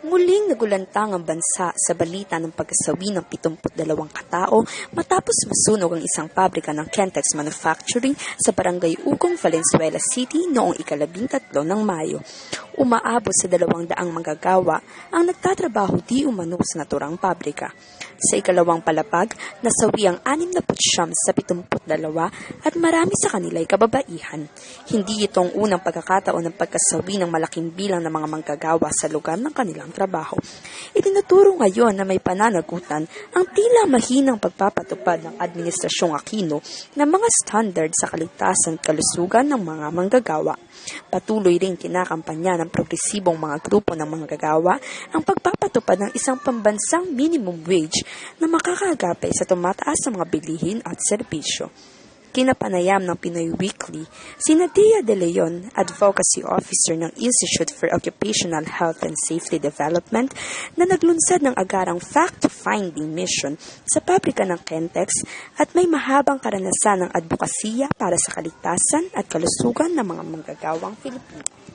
Muling nagulantang ang bansa sa balita ng pagkasawi ng 72 katao matapos masunog ang isang pabrika ng Kentex Manufacturing sa Barangay Ugong, Valenzuela City noong ika-13 ng Mayo. Umaabot sa 200 manggagawa ang nagtatrabaho di umano sa naturang pabrika. Sa ikalawang palapag, nasawi ang 69 sa 72 at marami sa kanila ay kababaihan. Hindi ito ang unang pagkakataon ng pagkasawi ng malaking bilang ng mga manggagawa sa lugar ng kanilang trabaho. Itinuturo ngayon na may pananagutan ang tila mahinang pagpapatupad ng Administrasyong Aquino ng mga standard sa kaligtasan at kalusugan ng mga manggagawa. Patuloy ring kinakampanya ng progresibong mga grupo ng manggagawa ang pagpapatupad ng isang pambansang minimum wage na makakagapay sa tumataas na mga bilihin at serbisyo. Kinapanayam ng Pinoy Weekly, si Nadia De Leon, Advocacy Officer ng Institute for Occupational Health and Safety Development, na naglunsad ng agarang fact-finding mission sa pabrika ng Kentex at may mahabang karanasan ng advokasya para sa kaligtasan at kalusugan ng mga manggagawang Pilipino.